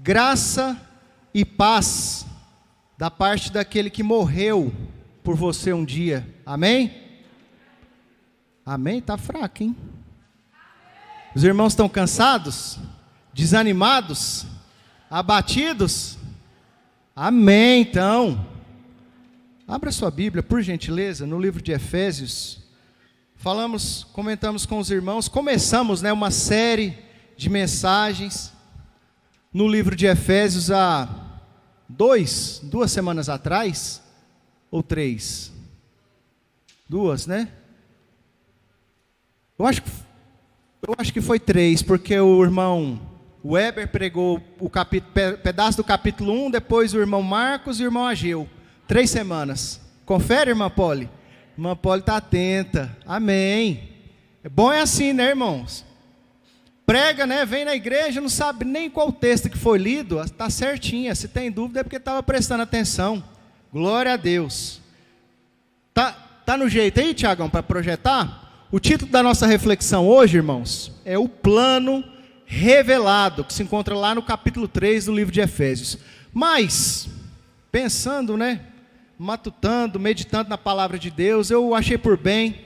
Graça e paz da parte daquele que morreu por você um dia. Amém? Amém? Está fraco, hein? Os irmãos estão cansados? Desanimados? Abatidos? Amém, então. Abra sua Bíblia, por gentileza, no livro de Efésios. Comentamos com os irmãos, começamos, uma série de mensagens no livro de Efésios há duas semanas atrás, ou 3? 2, né? Eu acho que foi 3, porque o irmão Weber pregou pedaço do capítulo 1, depois o irmão Marcos e o irmão Ageu. 3 semanas. Confere, irmã Poli? Irmã Poli está atenta. Amém. É bom assim, né, irmãos? Prega, vem na igreja, não sabe nem qual texto que foi lido, está certinha. Se tem dúvida é porque estava prestando atenção. Glória a Deus. Tá no jeito aí, Tiagão, para projetar? O título da nossa reflexão hoje, irmãos, é o plano revelado, que se encontra lá no capítulo 3 do livro de Efésios. Mas, pensando, matutando, meditando na palavra de Deus, eu achei por bem.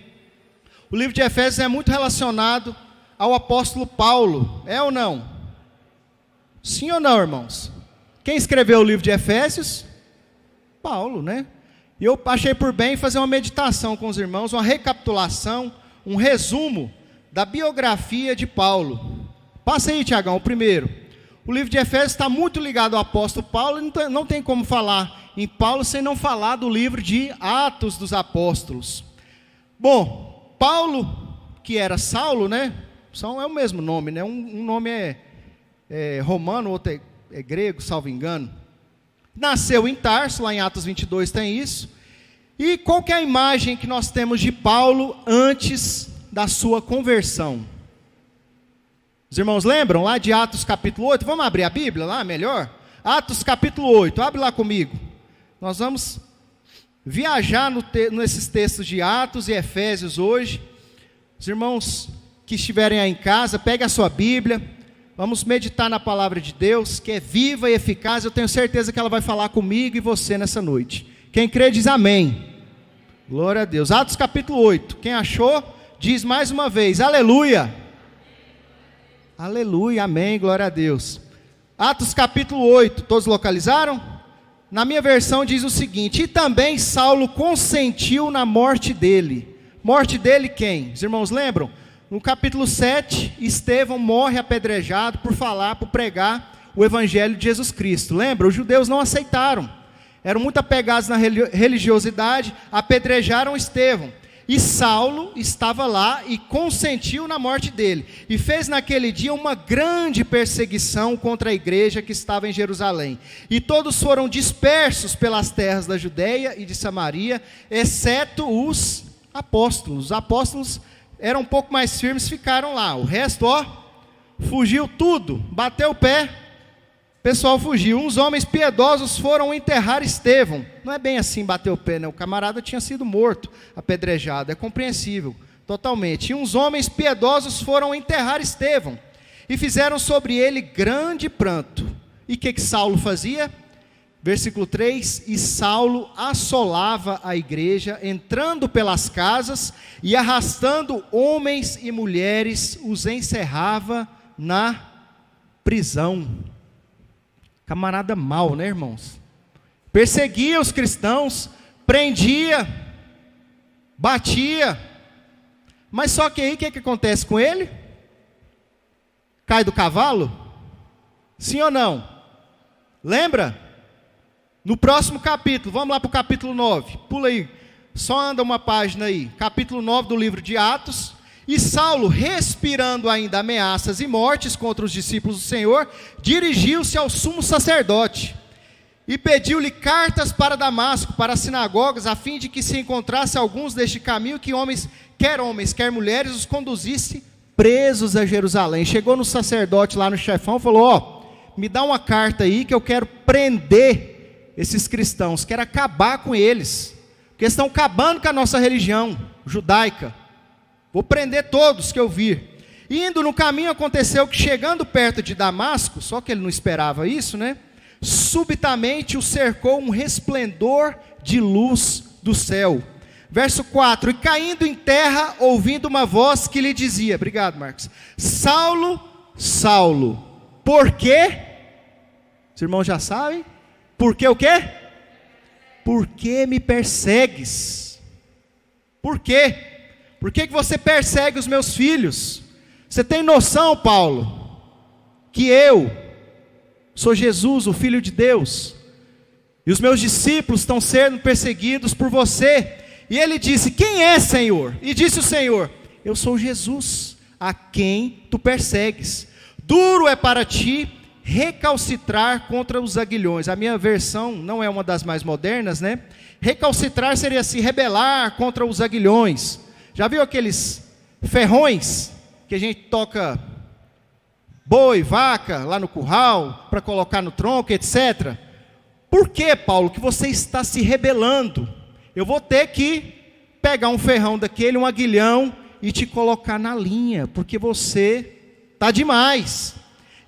O livro de Efésios é muito relacionado ao apóstolo Paulo, é ou não? Sim ou não, irmãos? Quem escreveu o livro de Efésios? Paulo, E eu achei por bem fazer uma meditação com os irmãos, uma recapitulação, um resumo da biografia de Paulo. Passa aí, Tiagão, o primeiro. O livro de Efésios está muito ligado ao apóstolo Paulo, e não tem como falar em Paulo sem não falar do livro de Atos dos Apóstolos. Bom, Paulo, que era Saulo, São é o mesmo nome, Um nome é romano, outro é grego, salvo engano. Nasceu em Tarso, lá em Atos 22 tem isso. E qual que é a imagem que nós temos de Paulo antes da sua conversão? Os irmãos lembram lá de Atos capítulo 8? Vamos abrir a Bíblia lá, melhor? Atos capítulo 8, abre lá comigo. Nós vamos viajar nesses textos de Atos e Efésios hoje. Os irmãos que estiverem aí em casa, pegue a sua Bíblia. Vamos meditar na palavra de Deus, que é viva e eficaz. Eu tenho certeza que ela vai falar comigo e você nessa noite. Quem crê diz amém. Glória a Deus. Atos capítulo 8. Quem achou, diz mais uma vez, aleluia. Aleluia, amém, glória a Deus. Atos capítulo 8, todos localizaram? Na minha versão diz o seguinte: e também Saulo consentiu na morte dele. Morte dele quem? Os irmãos lembram? No capítulo 7, Estevão morre apedrejado por pregar o evangelho de Jesus Cristo. Lembra? Os judeus não aceitaram. Eram muito apegados na religiosidade, apedrejaram Estevão. E Saulo estava lá e consentiu na morte dele. E fez naquele dia uma grande perseguição contra a igreja que estava em Jerusalém. E todos foram dispersos pelas terras da Judeia e de Samaria, exceto os apóstolos. Os apóstolos eram um pouco mais firmes, ficaram lá. O resto, fugiu tudo, bateu o pé. O pessoal fugiu. Uns homens piedosos foram enterrar Estevão. Não é bem assim bater o pé, O camarada tinha sido morto, apedrejado. É compreensível, totalmente. E uns homens piedosos foram enterrar Estevão. E fizeram sobre ele grande pranto. E o que Saulo fazia? Versículo 3. E Saulo assolava a igreja, entrando pelas casas e arrastando homens e mulheres, os encerrava na prisão. Camarada mau, irmãos? Perseguia os cristãos, prendia, batia. Mas só que aí o que acontece com ele? Cai do cavalo? Sim ou não? Lembra? No próximo capítulo, vamos lá para o capítulo 9. Pula aí, só anda uma página aí. Capítulo 9 do livro de Atos. E Saulo, respirando ainda ameaças e mortes contra os discípulos do Senhor, dirigiu-se ao sumo sacerdote e pediu-lhe cartas para Damasco, para as sinagogas, a fim de que se encontrasse alguns deste caminho, que quer mulheres, os conduzisse presos a Jerusalém. Chegou no sacerdote lá no chefão, falou: me dá uma carta aí que eu quero prender esses cristãos, quero acabar com eles, porque estão acabando com a nossa religião judaica. Vou prender todos que eu vir. Indo no caminho, aconteceu que, chegando perto de Damasco, só que ele não esperava isso, né? Subitamente o cercou um resplendor de luz do céu. Verso 4: e caindo em terra, ouvindo uma voz que lhe dizia, obrigado Marcos, Saulo, Saulo, por quê? Os irmãos já sabem, por que o quê? Por que me persegues? Por quê? Por que você persegue os meus filhos? Você tem noção, Paulo, que eu sou Jesus, o Filho de Deus, e os meus discípulos estão sendo perseguidos por você? E ele disse, quem é, Senhor? E disse o Senhor, eu sou Jesus, a quem tu persegues. Duro é para ti recalcitrar contra os aguilhões. A minha versão não é uma das mais modernas, né? Recalcitrar seria se rebelar contra os aguilhões. Já viu aqueles ferrões que a gente toca boi, vaca, lá no curral, para colocar no tronco, etc. Por que, Paulo, que você está se rebelando? Eu vou ter que pegar um ferrão daquele, um aguilhão, e te colocar na linha, porque você está demais.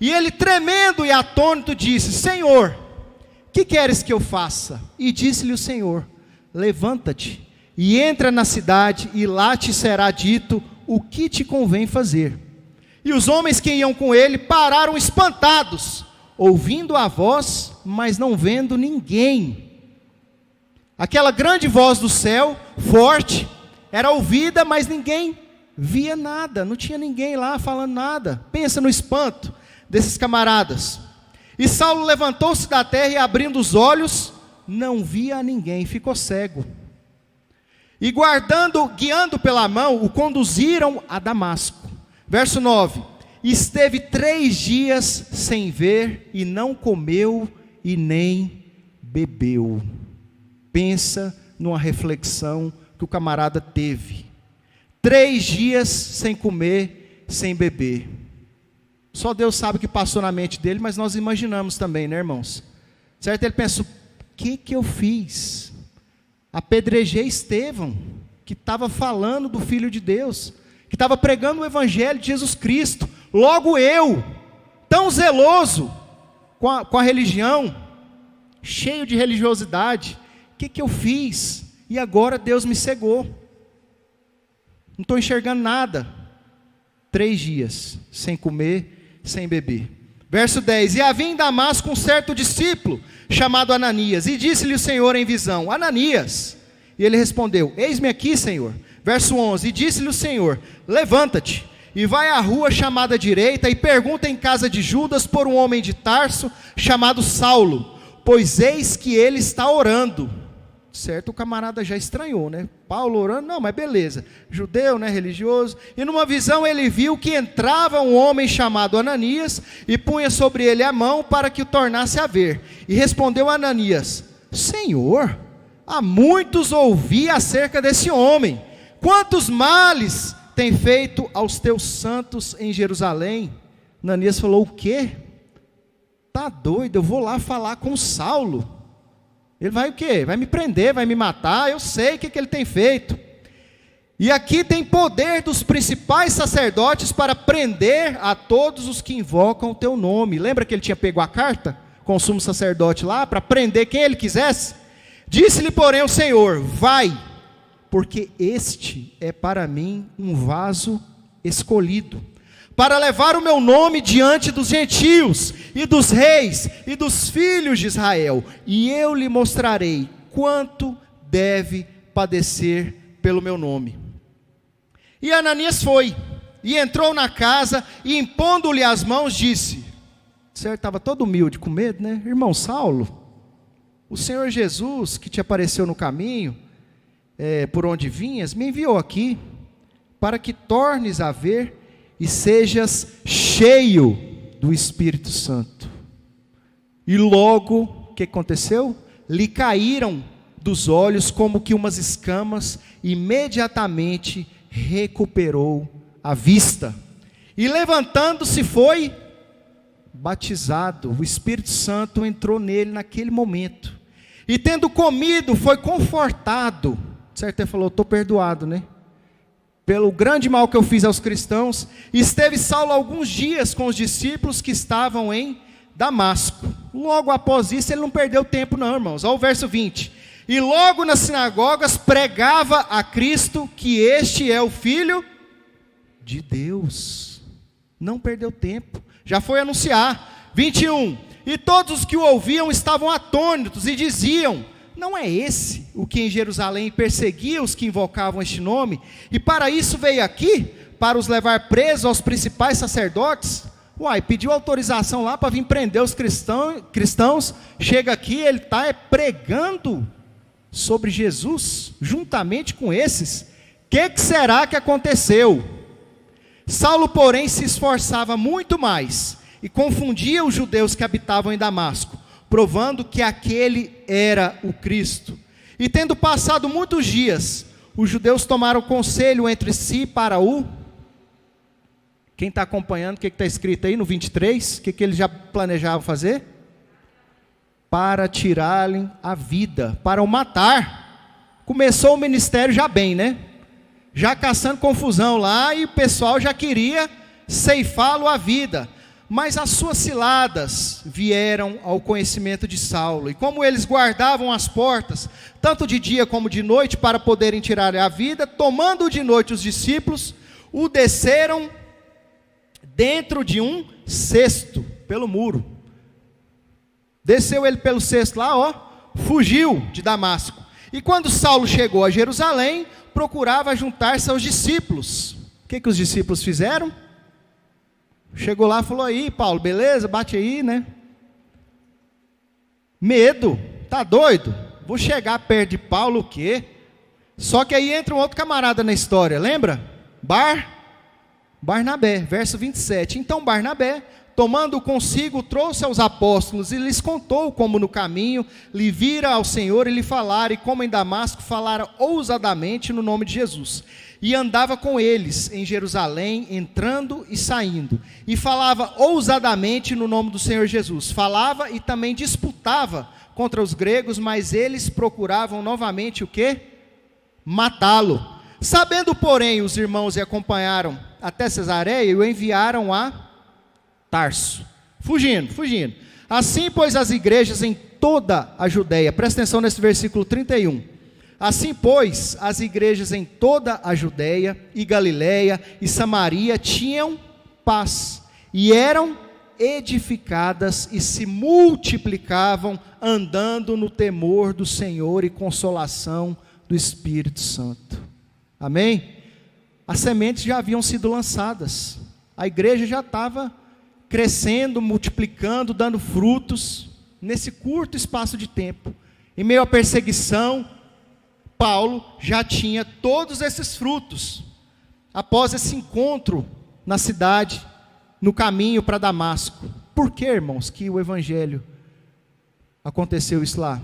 E ele, tremendo e atônito, disse, Senhor, que queres que eu faça? E disse-lhe o Senhor, levanta-te e entra na cidade, e lá te será dito o que te convém fazer. E os homens que iam com ele pararam espantados, ouvindo a voz, mas não vendo ninguém. Aquela grande voz do céu, forte, era ouvida, mas ninguém via nada, não tinha ninguém lá falando nada. Pensa no espanto desses camaradas. E Saulo levantou-se da terra e, abrindo os olhos, não via ninguém, ficou cego. E guiando pela mão, o conduziram a Damasco. Verso 9, esteve 3 dias sem ver, e não comeu e nem bebeu. Pensa numa reflexão que o camarada teve. 3 dias sem comer, sem beber. Só Deus sabe o que passou na mente dele, mas nós imaginamos também, né, irmãos? Certo? Ele pensou, o que eu fiz? Apedrejei Estevão, que estava falando do Filho de Deus, que estava pregando o Evangelho de Jesus Cristo. Logo eu, tão zeloso com a religião, cheio de religiosidade, o que eu fiz? E agora Deus me cegou. Não estou enxergando nada. 3 dias sem comer, sem beber. Verso 10, e havia em Damasco um certo discípulo, chamado Ananias, e disse-lhe o Senhor em visão, Ananias. E ele respondeu, eis-me aqui, Senhor. Verso 11, e disse-lhe o Senhor, levanta-te, e vai à rua chamada direita, e pergunta em casa de Judas por um homem de Tarso, chamado Saulo, pois eis que ele está orando. Certo, o camarada já estranhou, né? Paulo orando, não, mas beleza, judeu, né, religioso. E numa visão ele viu que entrava um homem chamado Ananias, e punha sobre ele a mão para que o tornasse a ver. E respondeu Ananias, Senhor, há muitos ouvi acerca desse homem, quantos males tem feito aos teus santos em Jerusalém. Ananias falou, o quê? Tá doido, eu vou lá falar com Saulo. Ele vai o quê? Vai me prender, vai me matar, eu sei o que ele tem feito. E aqui tem poder dos principais sacerdotes para prender a todos os que invocam o teu nome. Lembra que ele tinha pego a carta com o sumo sacerdote lá, para prender quem ele quisesse? Disse-lhe, porém, o Senhor, vai, porque este é para mim um vaso escolhido, para levar o meu nome diante dos gentios, e dos reis, e dos filhos de Israel, e eu lhe mostrarei quanto deve padecer pelo meu nome. E Ananias foi, e entrou na casa, e impondo-lhe as mãos, disse, certo, estava todo humilde, com medo, né? Irmão Saulo, o Senhor Jesus, que te apareceu no caminho, por onde vinhas, me enviou aqui, para que tornes a ver, e sejas cheio do Espírito Santo. E logo, o que aconteceu? Lhe caíram dos olhos como que umas escamas, imediatamente recuperou a vista. E levantando-se foi batizado. O Espírito Santo entrou nele naquele momento. E tendo comido, foi confortado. Certo? Ele falou, estou perdoado, né? pelo grande mal que eu fiz aos cristãos. E esteve Saulo alguns dias com os discípulos que estavam em Damasco. Logo após isso, ele não perdeu tempo não, irmãos. Olha o verso 20. E logo nas sinagogas pregava a Cristo que este é o Filho de Deus. Não perdeu tempo, já foi anunciar. 21. E todos os que o ouviam estavam atônitos e diziam: não é esse o que em Jerusalém perseguia os que invocavam este nome? E para isso veio aqui, para os levar presos aos principais sacerdotes? Uai, pediu autorização lá para vir prender os cristãos. Chega aqui, ele está pregando sobre Jesus, juntamente com esses. O que será que aconteceu? Saulo, porém, se esforçava muito mais e confundia os judeus que habitavam em Damasco, provando que aquele era o Cristo. E tendo passado muitos dias, os judeus tomaram conselho entre si para o... Quem está acompanhando, o que está escrito aí no 23? O que eles já planejavam fazer? Para tirar-lhe a vida, para o matar. Começou o ministério já bem, né? Já caçando confusão lá, e o pessoal já queria ceifá-lo a vida. Mas as suas ciladas vieram ao conhecimento de Saulo, e como eles guardavam as portas, tanto de dia como de noite, para poderem tirar a vida, tomando de noite os discípulos, o desceram dentro de um cesto, pelo muro. Desceu ele pelo cesto lá, ó, fugiu de Damasco. E quando Saulo chegou a Jerusalém, procurava juntar-se aos discípulos. O que os discípulos fizeram? Chegou lá e falou: aí Paulo, beleza? Bate aí, né? Medo, tá doido? Vou chegar perto de Paulo o quê? Só que aí entra um outro camarada na história, lembra? Barnabé, verso 27. Então Barnabé, tomando consigo, trouxe aos apóstolos e lhes contou como no caminho lhe vira ao Senhor e lhe falara, e como em Damasco falara ousadamente no nome de Jesus. E andava com eles em Jerusalém, entrando e saindo, e falava ousadamente no nome do Senhor Jesus. Falava e também disputava contra os gregos, mas eles procuravam novamente o quê? Matá-lo. Sabendo, porém, os irmãos e acompanharam até Cesareia e o enviaram a Tarso, fugindo. Assim, pois, as igrejas em toda a Judeia, presta atenção nesse versículo 31. Assim, pois, as igrejas em toda a Judeia e Galileia e Samaria tinham paz, e eram edificadas e se multiplicavam, andando no temor do Senhor e consolação do Espírito Santo. Amém? As sementes já haviam sido lançadas, a igreja já estava crescendo, multiplicando, dando frutos, nesse curto espaço de tempo. Em meio à perseguição, Paulo já tinha todos esses frutos, após esse encontro na cidade, no caminho para Damasco. Por que, irmãos, que o evangelho aconteceu isso lá?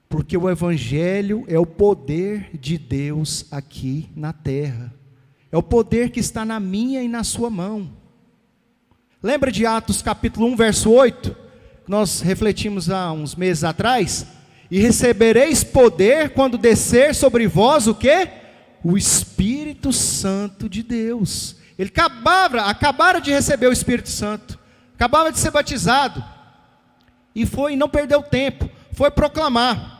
Porque o evangelho é o poder de Deus aqui na terra, é o poder que está na minha e na sua mão. Lembra de Atos capítulo 1, verso 8? Nós refletimos há uns meses atrás. E recebereis poder quando descer sobre vós o quê? O Espírito Santo de Deus. Ele acabara de receber o Espírito Santo, acabava de ser batizado, e não perdeu tempo, foi proclamar.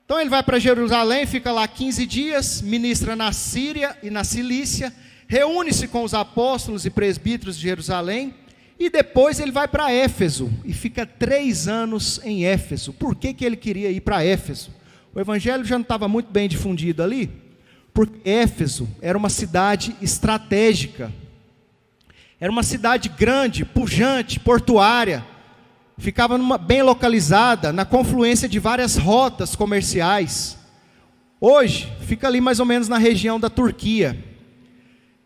Então ele vai para Jerusalém, fica lá 15 dias, ministra na Síria e na Cilícia, reúne-se com os apóstolos e presbíteros de Jerusalém, e depois ele vai para Éfeso, e fica 3 anos em Éfeso. Por que ele queria ir para Éfeso? O evangelho já não estava muito bem difundido ali, porque Éfeso era uma cidade estratégica, era uma cidade grande, pujante, portuária, ficava bem localizada, na confluência de várias rotas comerciais. Hoje, fica ali mais ou menos na região da Turquia.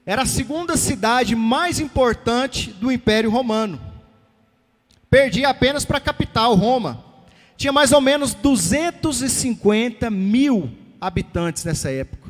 Era a segunda cidade mais importante do Império Romano. Perdia apenas para a capital, Roma. Tinha mais ou menos 250 mil habitantes nessa época.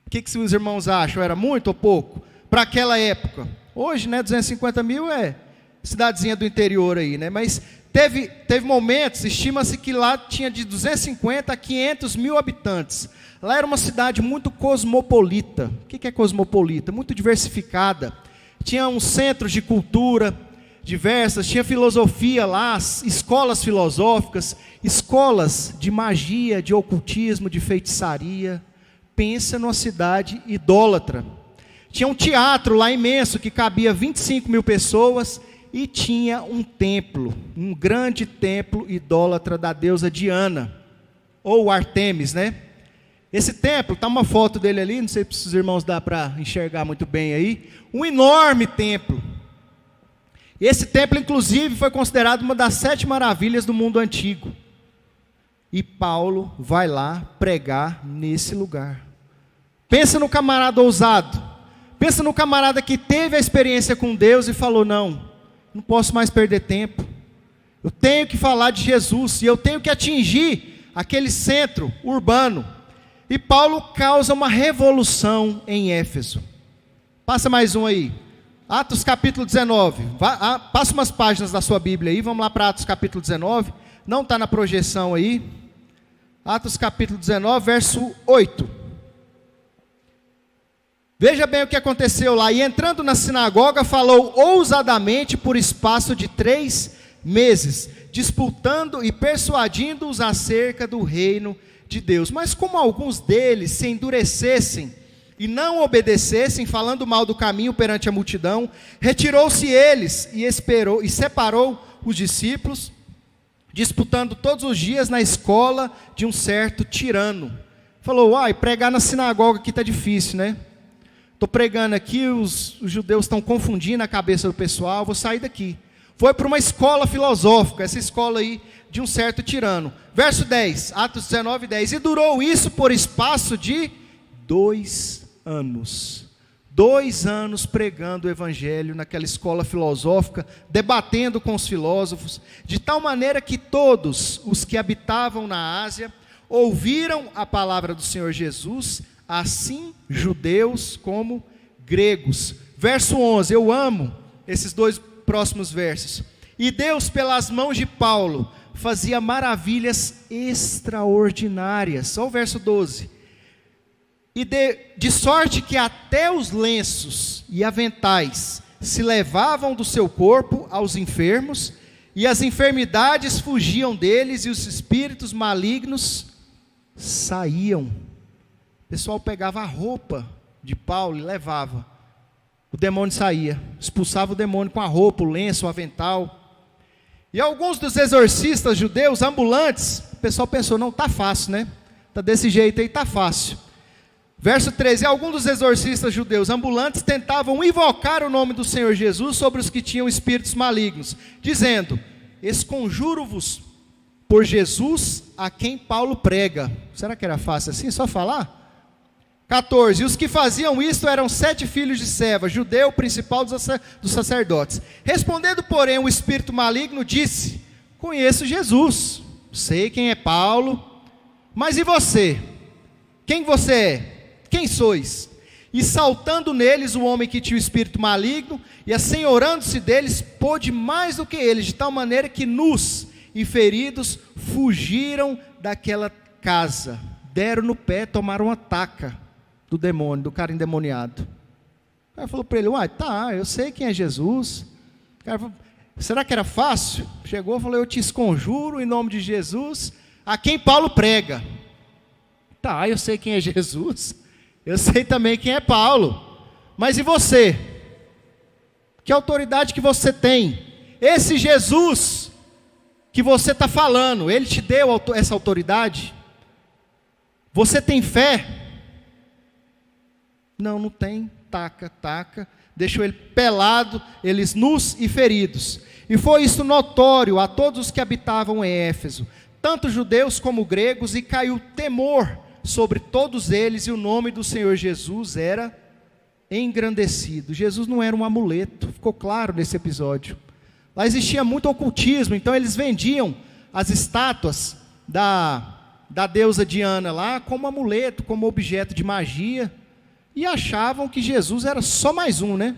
O que os irmãos acham? Era muito ou pouco? Para aquela época. Hoje, 250 mil é cidadezinha do interior aí, né? Mas Teve momentos, estima-se que lá tinha de 250 a 500 mil habitantes. Lá era uma cidade muito cosmopolita. O que é cosmopolita? Muito diversificada. Tinha um centro de cultura diversas, tinha filosofia lá, escolas filosóficas, escolas de magia, de ocultismo, de feitiçaria. Pensa numa cidade idólatra. Tinha um teatro lá imenso, que cabia 25 mil pessoas, e tinha um templo, um grande templo idólatra da deusa Diana, ou Artemis, né? Esse templo, está uma foto dele ali, não sei se os irmãos dá para enxergar muito bem aí, um enorme templo. Esse templo, inclusive, foi considerado uma das 7 maravilhas do mundo antigo. E Paulo vai lá pregar nesse lugar. Pensa no camarada ousado. Pensa no camarada que teve a experiência com Deus e falou, não posso mais perder tempo. Eu tenho que falar de Jesus e eu tenho que atingir aquele centro urbano. E Paulo causa uma revolução em Éfeso. Passa mais um aí. Atos capítulo 19. Passa umas páginas da sua Bíblia aí. Vamos lá para Atos capítulo 19. Não está na projeção aí. Atos capítulo 19, verso 8. Veja bem o que aconteceu lá. E entrando na sinagoga, falou ousadamente por espaço de 3 meses, disputando e persuadindo-os acerca do reino de Deus. Mas como alguns deles se endurecessem e não obedecessem, falando mal do caminho perante a multidão, retirou-se eles e separou os discípulos, disputando todos os dias na escola de um certo tirano. Falou, pregar na sinagoga aqui está difícil, né? Estou pregando aqui, os judeus estão confundindo a cabeça do pessoal, vou sair daqui. Foi para uma escola filosófica, essa escola aí de um certo tirano. Verso 10, Atos 19, 10. E durou isso por espaço de 2 anos. 2 anos pregando o evangelho naquela escola filosófica, debatendo com os filósofos, de tal maneira que todos os que habitavam na Ásia ouviram a palavra do Senhor Jesus, assim judeus como gregos. Verso 11, eu amo esses 2 próximos versos. E Deus, pelas mãos de Paulo, fazia maravilhas extraordinárias. Olha o verso 12. E de sorte que até os lenços e aventais se levavam do seu corpo aos enfermos, e as enfermidades fugiam deles, e os espíritos malignos saíam. O pessoal pegava a roupa de Paulo e levava. O demônio saía, expulsava o demônio com a roupa, o lenço, o avental. E alguns dos exorcistas judeus ambulantes, o pessoal pensou, não, está fácil, né? Está desse jeito aí, está fácil. Verso 13, alguns dos exorcistas judeus ambulantes tentavam invocar o nome do Senhor Jesus sobre os que tinham espíritos malignos, dizendo, esconjuro-vos por Jesus a quem Paulo prega. Será que era fácil assim, só falar? 14, e os que faziam isto eram 7 filhos de Seva, judeu, principal dos sacerdotes. Respondendo, porém, o espírito maligno disse, conheço Jesus, sei quem é Paulo, mas e você? Quem você é? Quem sois? E saltando neles o homem que tinha o espírito maligno, e assenhorando-se deles, pôde mais do que eles, de tal maneira que nus e feridos fugiram daquela casa. Deram no pé, tomaram uma taca do demônio, do cara endemoniado. O cara falou para ele, eu sei quem é Jesus. O cara falou, será que era fácil? Chegou e falou, eu te esconjuro em nome de Jesus, a quem Paulo prega. Eu sei quem é Jesus, eu sei também quem é Paulo, mas e você? Que autoridade que você tem? Esse Jesus que você está falando, ele te deu essa autoridade? Você tem fé? Não tem, taca, deixou ele pelado, eles nus e feridos. E foi isso notório a todos os que habitavam em Éfeso, tanto judeus como gregos, e caiu temor sobre todos eles, e o nome do Senhor Jesus era engrandecido. Jesus não era um amuleto, ficou claro nesse episódio. Lá existia muito ocultismo, então eles vendiam as estátuas da deusa Diana lá como amuleto, como objeto de magia, e achavam que Jesus era só mais um, né?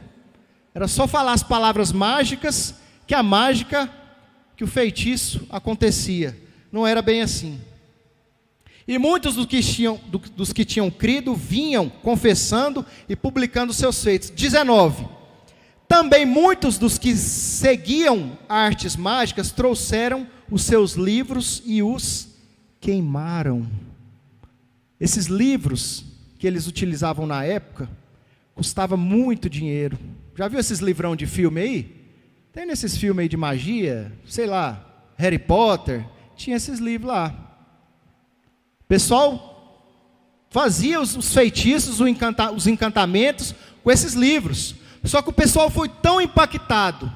Era só falar as palavras mágicas, que que o feitiço acontecia. Não era bem assim. E muitos dos que tinham crido vinham confessando e publicando seus feitos. 19. Também muitos dos que seguiam artes mágicas trouxeram os seus livros e os queimaram. Esses livros que eles utilizavam na época custava muito dinheiro. Já viu esses livrão de filme aí? Tem nesses filmes aí de magia, sei lá, Harry Potter, tinha esses livros lá. O pessoal fazia os feitiços, os encantamentos com esses livros. Só que o pessoal foi tão impactado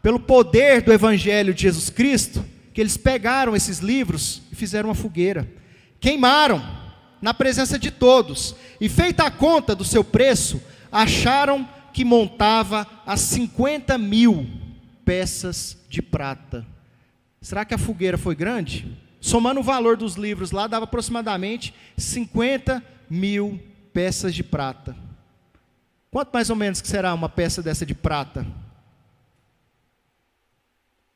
pelo poder do Evangelho de Jesus Cristo, que eles pegaram esses livros e fizeram uma fogueira. Queimaram na presença de todos. E feita a conta do seu preço, acharam que montava a 50.000 peças de prata. Será que a fogueira foi grande? Somando o valor dos livros lá, dava aproximadamente 50.000 peças de prata. Quanto mais ou menos que será uma peça dessa de prata?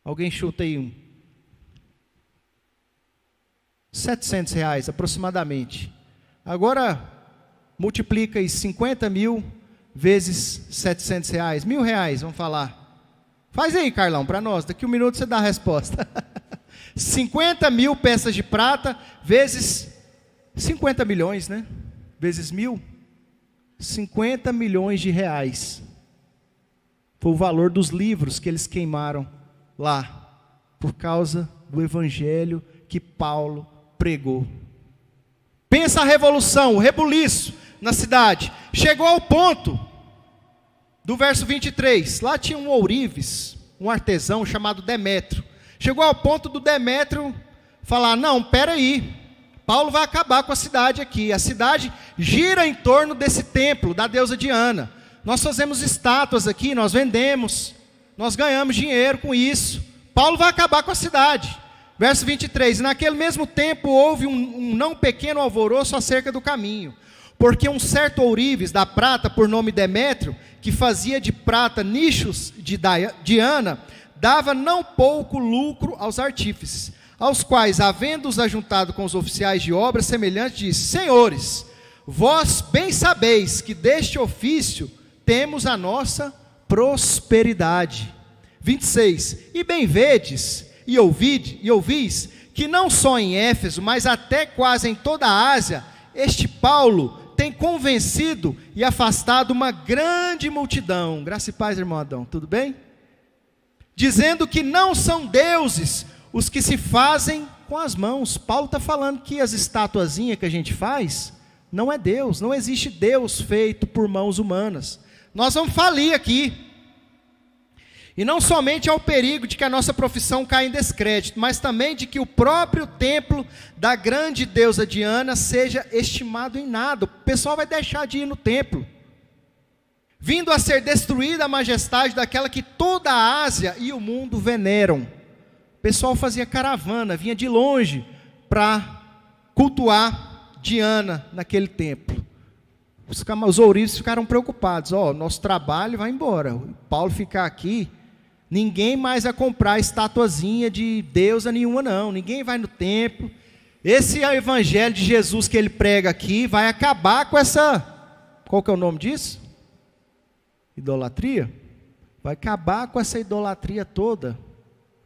Alguém chuta aí um? R$700 aproximadamente. Agora, multiplica aí 50.000 vezes R$700. R$1.000, vamos falar. Faz aí, Carlão, para nós. Daqui um minuto você dá a resposta. 50.000 peças de prata vezes 50 milhões, né? Vezes 1.000. 50 milhões de reais. Foi o valor dos livros que eles queimaram lá, por causa do evangelho que Paulo pregou. Pensa a revolução, o rebuliço na cidade. Chegou ao ponto do verso 23. Lá tinha um ourives, um artesão chamado Demétrio. Chegou ao ponto do Demétrio falar: não, peraí, Paulo vai acabar com a cidade aqui. A cidade gira em torno desse templo da deusa Diana. Nós fazemos estátuas aqui, nós vendemos, nós ganhamos dinheiro com isso. Paulo vai acabar com a cidade. Verso 23, e naquele mesmo tempo houve um não pequeno alvoroço acerca do caminho, porque um certo ourives da prata, por nome Demétrio, que fazia de prata nichos de Diana, dava não pouco lucro aos artífices, aos quais, havendo-os ajuntado com os oficiais de obras semelhantes, disse: senhores, vós bem sabeis que deste ofício temos a nossa prosperidade. 26, e bem vedes e ouvis que não só em Éfeso, mas até quase em toda a Ásia, este Paulo tem convencido e afastado uma grande multidão. Graça e paz, irmão Adão, tudo bem? Dizendo que não são deuses os que se fazem com as mãos. Paulo está falando que as estatuazinhas que a gente faz, não é Deus, não existe Deus feito por mãos humanas. Nós vamos falir aqui. E não somente ao perigo de que a nossa profissão caia em descrédito, mas também de que o próprio templo da grande deusa Diana seja estimado em nada. O pessoal vai deixar de ir no templo. Vindo a ser destruída a majestade daquela que toda a Ásia e o mundo veneram. O pessoal fazia caravana, vinha de longe para cultuar Diana naquele templo. Os ourives ficaram preocupados. Nosso trabalho vai embora. O Paulo ficar aqui, ninguém mais vai comprar estatuazinha de deusa nenhuma, não. Ninguém vai no templo. Esse é o evangelho de Jesus que ele prega aqui, vai acabar com essa... Qual que é o nome disso? Idolatria? Vai acabar com essa idolatria toda.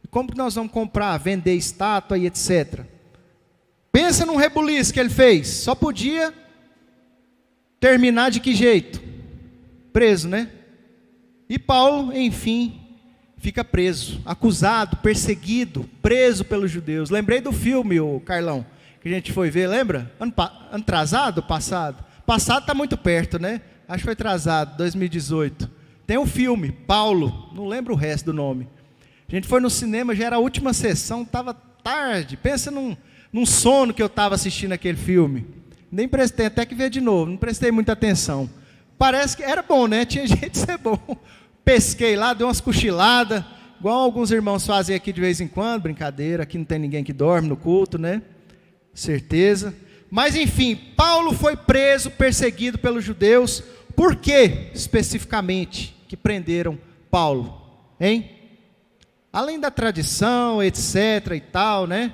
E como que nós vamos comprar, vender estátua e etc? Pensa num rebuliço que ele fez. Só podia terminar de que jeito? Preso, né? E Paulo, enfim, fica preso, acusado, perseguido, preso pelos judeus. Lembrei do filme, o Carlão, que a gente foi ver, lembra? Ano atrasado, passado? Passado está muito perto, né? Acho que foi atrasado, 2018. Tem um filme, Paulo, não lembro o resto do nome. A gente foi no cinema, já era a última sessão, estava tarde. Pensa num sono que eu estava assistindo aquele filme. Nem prestei, até que ver de novo, não prestei muita atenção. Parece que era bom, né? Tinha jeito de ser bom. Pesquei lá, dei umas cochiladas, igual alguns irmãos fazem aqui de vez em quando, brincadeira, aqui não tem ninguém que dorme no culto, né? Certeza. Mas enfim, Paulo foi preso, perseguido pelos judeus. Por que, especificamente, que prenderam Paulo? Hein? além da tradição, etc. e tal, né?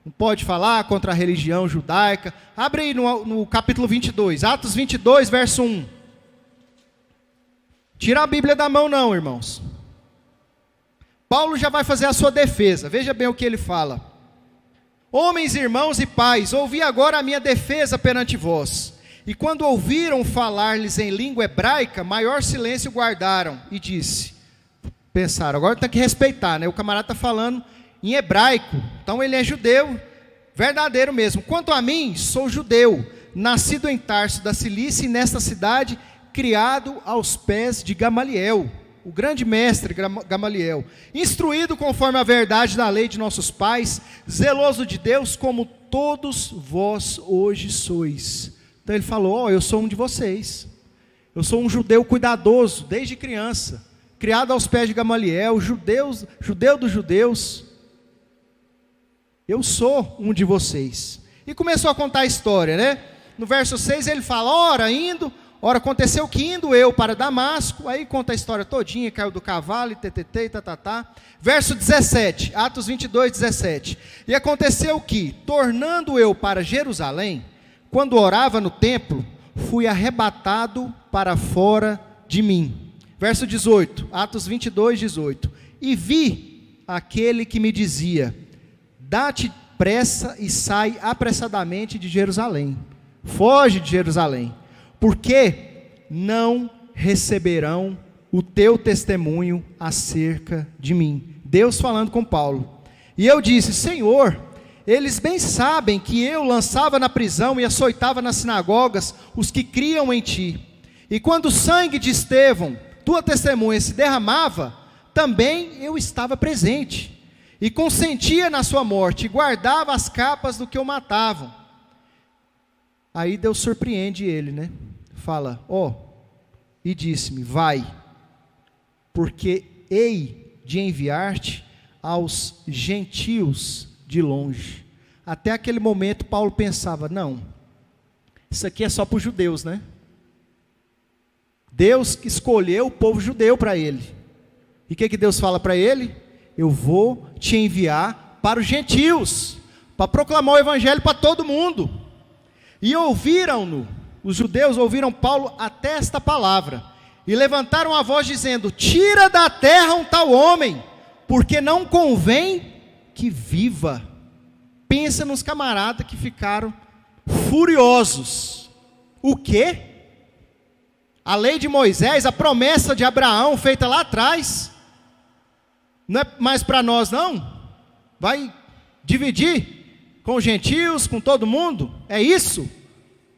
Não pode falar contra a religião judaica. Abre aí no capítulo 22, Atos 22, verso 1. Tira a Bíblia da mão não, irmãos. Paulo já vai fazer a sua defesa. Veja bem o que ele fala. Homens, irmãos e pais, ouvi agora a minha defesa perante vós. E quando ouviram falar-lhes em língua hebraica, maior silêncio guardaram. E disse, pensaram, agora tem que respeitar, né? O camarada está falando em hebraico, então ele é judeu, verdadeiro mesmo. Quanto a mim, sou judeu, nascido em Tarso da Cilícia e nesta cidade, criado aos pés de Gamaliel, o grande mestre Gamaliel, instruído conforme a verdade da lei de nossos pais, zeloso de Deus como todos vós hoje sois. Então ele falou, eu sou um de vocês, eu sou um judeu cuidadoso, desde criança, criado aos pés de Gamaliel, judeu dos judeus, eu sou um de vocês. E começou a contar a história, né? No verso 6 ele fala, ora aconteceu que indo eu para Damasco, aí conta a história todinha, caiu do cavalo, e tatatá. Verso 17, Atos 22, 17. E aconteceu que, tornando eu para Jerusalém, quando orava no templo, fui arrebatado para fora de mim. Verso 18, Atos 22, 18. E vi aquele que me dizia, dá-te pressa e sai apressadamente de Jerusalém. Foge de Jerusalém, porque não receberão o teu testemunho acerca de mim. Deus falando com Paulo. E eu disse, Senhor, eles bem sabem que eu lançava na prisão e açoitava nas sinagogas os que criam em ti. E quando o sangue de Estevão, tua testemunha, se derramava, também eu estava presente. E consentia na sua morte, e guardava as capas do que o matavam. Aí Deus surpreende ele, né? Fala, e disse-me, vai, porque hei de enviar-te aos gentios de longe. Até aquele momento Paulo pensava, não, isso aqui é só para os judeus, né? Deus que escolheu o povo judeu para ele. E o que Deus fala para ele? Eu vou te enviar para os gentios, para proclamar o evangelho para todo mundo. E ouviram-no, os judeus ouviram Paulo até esta palavra, e levantaram a voz dizendo, tira da terra um tal homem, porque não convém que viva. Pensa nos camaradas que ficaram furiosos. O quê? A lei de Moisés, a promessa de Abraão feita lá atrás, não é mais para nós não? Vai dividir com os gentios, com todo mundo? É isso?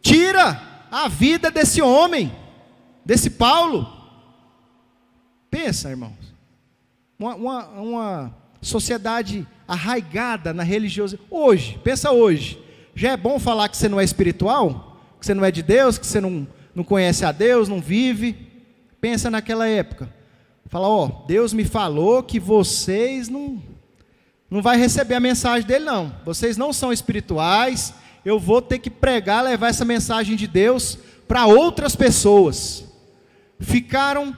Tira a vida desse homem, desse Paulo. Pensa, irmãos, uma sociedade arraigada na religiosidade. Hoje, pensa hoje, já é bom falar que você não é espiritual? Que você não é de Deus, que você não conhece a Deus, não vive? Pensa naquela época. Fala, Deus me falou que vocês não vai receber a mensagem dele não. Vocês não são espirituais, eu vou ter que pregar, levar essa mensagem de Deus para outras pessoas. Ficaram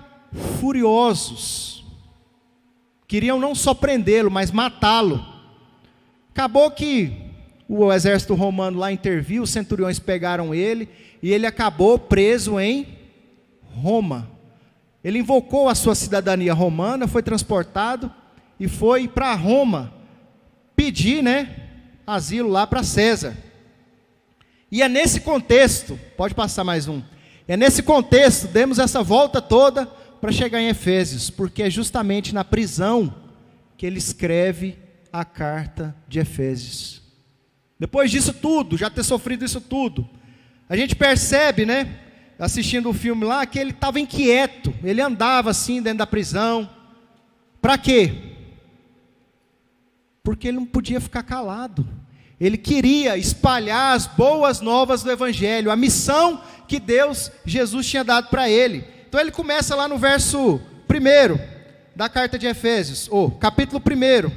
furiosos. Queriam não só prendê-lo, mas matá-lo. Acabou que o exército romano lá interviu, os centuriões pegaram ele, e ele acabou preso em Roma. Ele invocou a sua cidadania romana, foi transportado e foi para Roma pedir, asilo lá para César. E é nesse contexto, pode passar mais um, é nesse contexto, demos essa volta toda para chegar em Efésios, porque é justamente na prisão que ele escreve a carta de Efésios. Depois disso tudo, já ter sofrido isso tudo, a gente percebe, assistindo o filme lá, que ele estava inquieto, ele andava assim dentro da prisão. Para quê? Porque ele não podia ficar calado. Ele queria espalhar as boas novas do Evangelho, a missão que Jesus tinha dado para ele. Então ele começa lá no verso 1 da carta de Efésios, capítulo 1,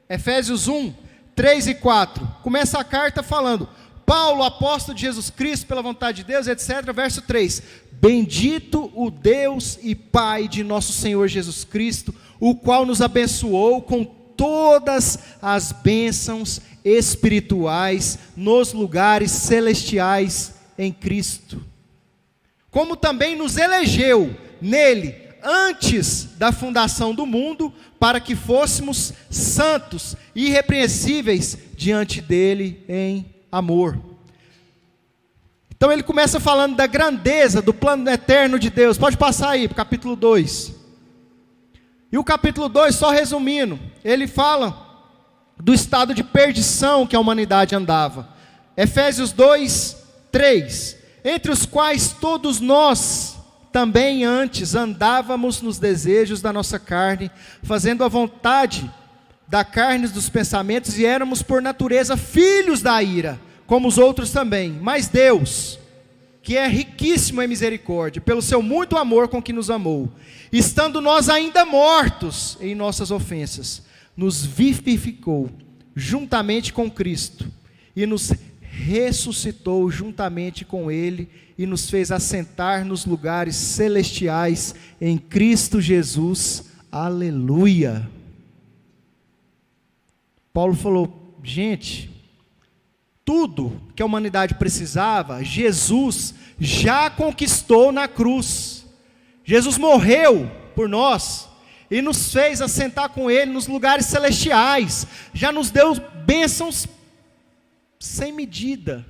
Efésios 1, 3 e 4. Começa a carta falando, Paulo, apóstolo de Jesus Cristo, pela vontade de Deus, etc. Verso 3, bendito o Deus e Pai de nosso Senhor Jesus Cristo, o qual nos abençoou com todas as bênçãos espirituais nos lugares celestiais em Cristo. Como também nos elegeu nele antes da fundação do mundo, para que fôssemos santos e irrepreensíveis diante dele em amor. Então ele começa falando da grandeza do plano eterno de Deus. Pode passar aí para o capítulo 2. E o capítulo 2, só resumindo, ele fala do estado de perdição que a humanidade andava. Efésios 2, 3. Entre os quais todos nós também antes andávamos nos desejos da nossa carne, fazendo a vontade da carne e dos pensamentos, e éramos por natureza filhos da ira, como os outros também. Mas Deus, que é riquíssimo em misericórdia, pelo seu muito amor com que nos amou, estando nós ainda mortos em nossas ofensas, nos vivificou juntamente com Cristo, e nos ressuscitou juntamente com Ele, e nos fez assentar nos lugares celestiais em Cristo Jesus. Aleluia. Paulo falou, gente, tudo que a humanidade precisava, Jesus já conquistou na cruz. Jesus morreu por nós e nos fez assentar com Ele nos lugares celestiais. Já nos deu bênçãos sem medida.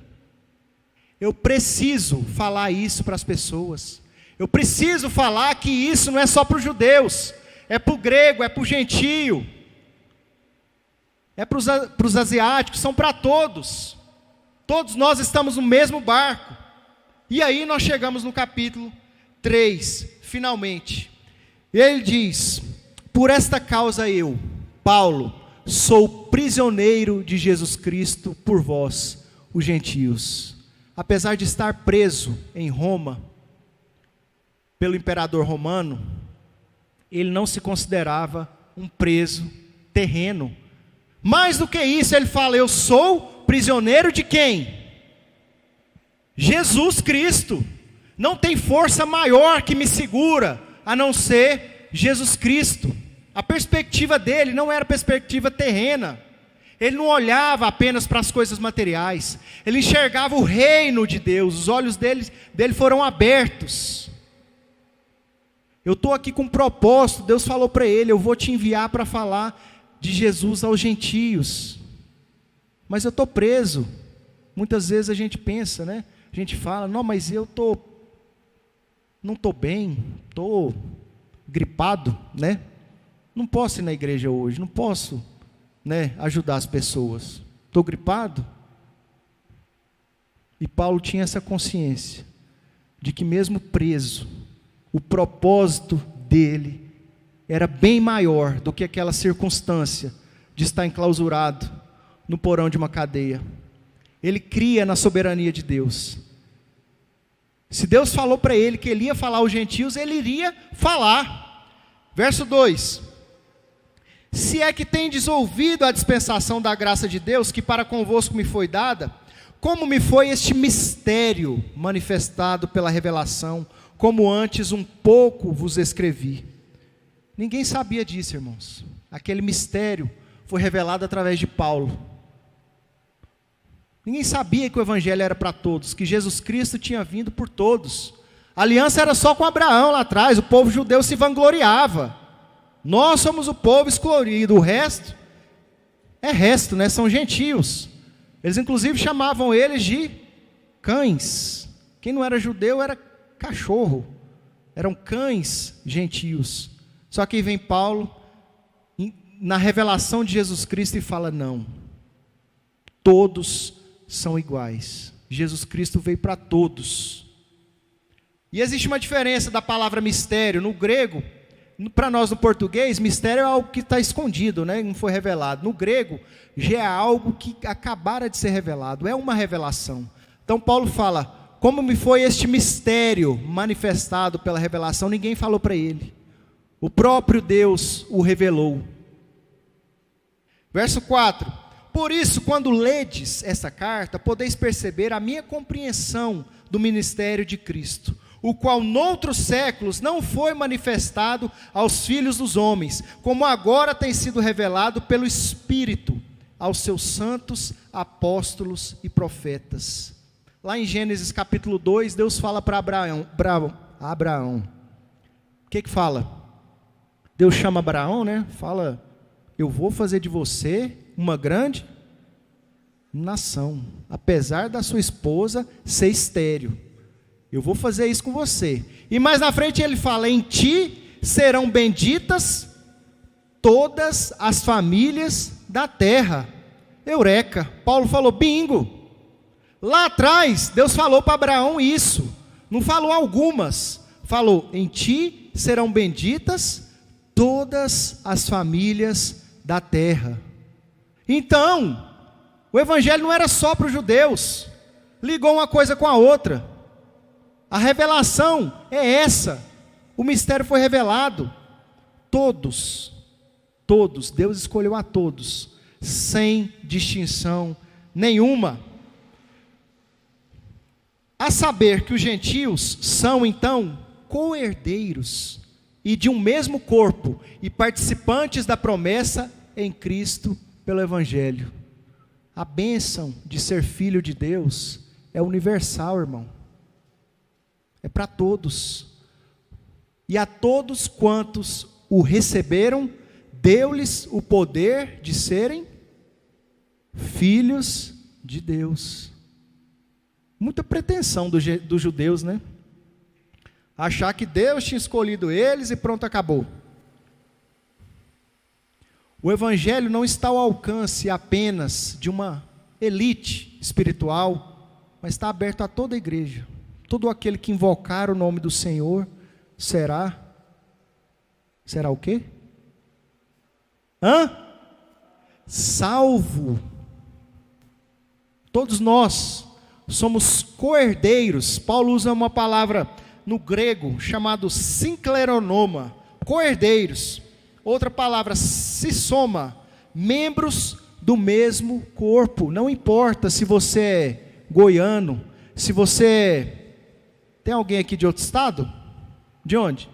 Eu preciso falar isso para as pessoas. Eu preciso falar que isso não é só para os judeus, é para o grego, é para o gentio, é para os asiáticos, são para todos. Todos nós estamos no mesmo barco. E aí nós chegamos no capítulo 3, finalmente. Ele diz, por esta causa eu, Paulo, sou prisioneiro de Jesus Cristo por vós, os gentios. Apesar de estar preso em Roma, pelo imperador romano, ele não se considerava um preso terreno. Mais do que isso, ele fala, eu sou prisioneiro de quem? Jesus Cristo. Não tem força maior que me segura, a não ser Jesus Cristo. A perspectiva dele não era perspectiva terrena. Ele não olhava apenas para as coisas materiais. Ele enxergava o reino de Deus. Os olhos dele foram abertos. Eu estou aqui com um propósito. Deus falou para ele, eu vou te enviar para falar de Jesus aos gentios. Mas eu estou preso. Muitas vezes a gente pensa, né? A gente fala, não, mas eu não estou bem, estou gripado, né? Não posso ir na igreja hoje, não posso, né, ajudar as pessoas. Estou gripado? E Paulo tinha essa consciência de que mesmo preso, o propósito dele era bem maior do que aquela circunstância de estar enclausurado no porão de uma cadeia. Ele cria na soberania de Deus. Se Deus falou para ele que ele ia falar aos gentios, ele iria falar. Verso 2. Se é que tendes ouvido a dispensação da graça de Deus, que para convosco me foi dada, como me foi este mistério manifestado pela revelação, como antes um pouco vos escrevi. Ninguém sabia disso, irmãos. Aquele mistério foi revelado através de Paulo. Ninguém sabia que o evangelho era para todos, que Jesus Cristo tinha vindo por todos. A aliança era só com Abraão lá atrás, o povo judeu se vangloriava. Nós somos o povo escolhido, o resto é resto, né? São gentios. Eles inclusive chamavam eles de cães. Quem não era judeu era cachorro. Eram cães gentios. Só que aí vem Paulo na revelação de Jesus Cristo e fala, não, todos são iguais. Jesus Cristo veio para todos. E existe uma diferença da palavra mistério. No grego, para nós no português, mistério é algo que está escondido, né? Não foi revelado. No grego, já é algo que acabara de ser revelado, é uma revelação. Então Paulo fala, como me foi este mistério manifestado pela revelação, ninguém falou para ele. O próprio Deus o revelou. Verso 4. Por isso, quando ledes essa carta, podeis perceber a minha compreensão do ministério de Cristo, o qual noutros séculos não foi manifestado aos filhos dos homens, como agora tem sido revelado pelo Espírito aos seus santos apóstolos e profetas. Lá em Gênesis capítulo 2, Deus fala para Abraão. O que fala? Deus chama Abraão, né? Fala, eu vou fazer de você uma grande nação, apesar da sua esposa ser estéril. Eu vou fazer isso com você. E mais na frente ele fala, em ti serão benditas todas as famílias da terra. Eureka, Paulo falou, bingo. Lá atrás, Deus falou para Abraão isso, não falou algumas, falou, em ti serão benditas todas as famílias da terra. Então, o evangelho não era só para os judeus, ligou uma coisa com a outra. A revelação é essa, o mistério foi revelado. Todos, Deus escolheu a todos, sem distinção nenhuma. A saber que os gentios são então co-herdeiros e de um mesmo corpo e participantes da promessa em Cristo pelo evangelho. A bênção de ser filho de Deus é universal, irmão. É para todos. E a todos quantos o receberam, deu-lhes o poder de serem filhos de Deus. Muita pretensão dos judeus, né? Achar que Deus tinha escolhido eles e pronto, acabou. O evangelho não está ao alcance apenas de uma elite espiritual, mas está aberto a toda a igreja. Todo aquele que invocar o nome do Senhor será o quê? Salvo. Todos nós somos co-herdeiros. Paulo usa uma palavra no grego chamado sinkleronoma, co-herdeiros. Outra palavra, sissoma, membros do mesmo corpo. Não importa se você é goiano, se você... Tem alguém aqui de outro estado? De onde?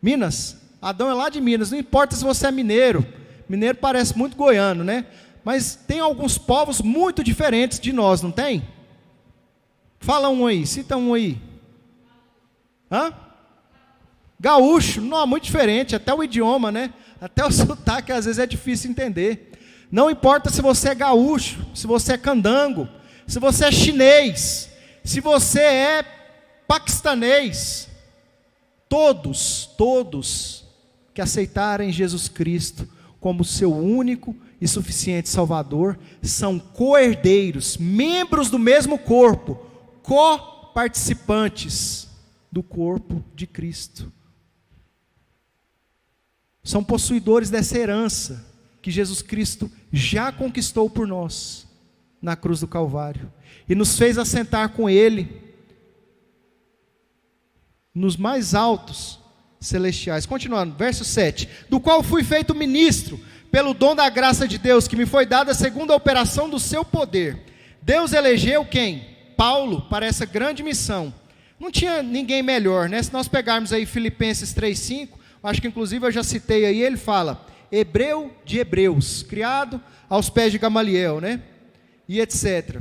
Minas? Adão é lá de Minas, não importa se você é mineiro. Mineiro parece muito goiano, né? Mas tem alguns povos muito diferentes de nós, não tem? Fala um aí, cita um aí. Gaúcho, não, muito diferente, até o idioma, né? Até o sotaque às vezes é difícil entender. Não importa se você é gaúcho, se você é candango, se você é chinês, se você é paquistanês, todos que aceitarem Jesus Cristo como seu único e suficiente Salvador, são co-herdeiros, membros do mesmo corpo, co-participantes do corpo de Cristo. São possuidores dessa herança que Jesus Cristo já conquistou por nós na cruz do Calvário e nos fez assentar com Ele nos mais altos celestiais. Continuando, verso 7. Do qual fui feito ministro, pelo dom da graça de Deus, que me foi dada segundo a operação do seu poder. Deus elegeu quem? Paulo, para essa grande missão. Não tinha ninguém melhor, né? Se nós pegarmos aí Filipenses 3,5, acho que inclusive eu já citei aí, ele fala, hebreu de hebreus, criado aos pés de Gamaliel, né? E etc.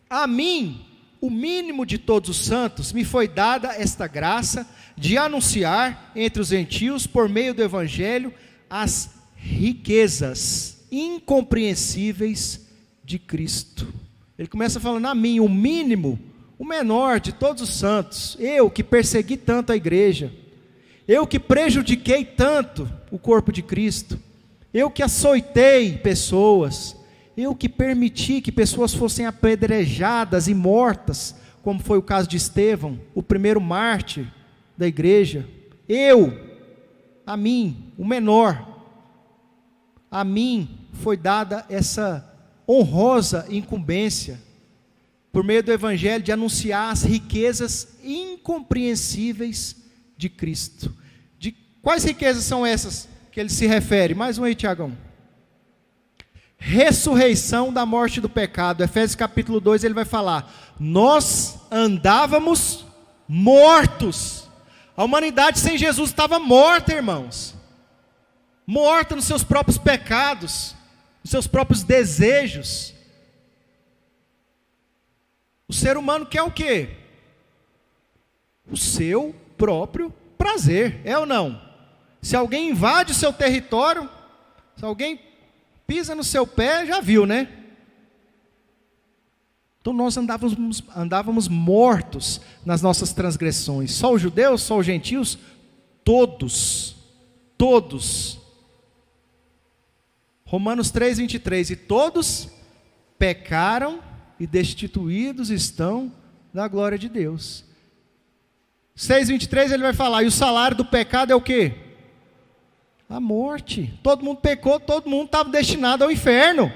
A mim, o mínimo de todos os santos, me foi dada esta graça de anunciar entre os gentios, por meio do evangelho, as riquezas incompreensíveis de Cristo. Ele começa falando, a mim, o mínimo, o menor de todos os santos, eu que persegui tanto a igreja, eu que prejudiquei tanto o corpo de Cristo, eu que açoitei pessoas, eu que permiti que pessoas fossem apedrejadas e mortas, como foi o caso de Estevão, o primeiro mártir da igreja. A mim, o menor, a mim foi dada essa honrosa incumbência, por meio do evangelho, de anunciar as riquezas incompreensíveis de Cristo. De quais riquezas são essas que ele se refere? Mais um aí, Tiagão. Ressurreição da morte do pecado. Efésios capítulo 2, ele vai falar, nós andávamos mortos. A humanidade sem Jesus estava morta, irmãos. Morta nos seus próprios pecados, nos seus próprios desejos. O ser humano quer o quê? O seu próprio prazer, é ou não? Se alguém invade o seu território, se alguém pisa no seu pé, já viu, né? Então nós andávamos mortos nas nossas transgressões. Só os judeus, só os gentios? Todos. Romanos 3:23, e todos pecaram e destituídos estão da glória de Deus. 6:23 ele vai falar, e o salário do pecado é o quê? A morte. Todo mundo pecou, todo mundo estava destinado ao inferno.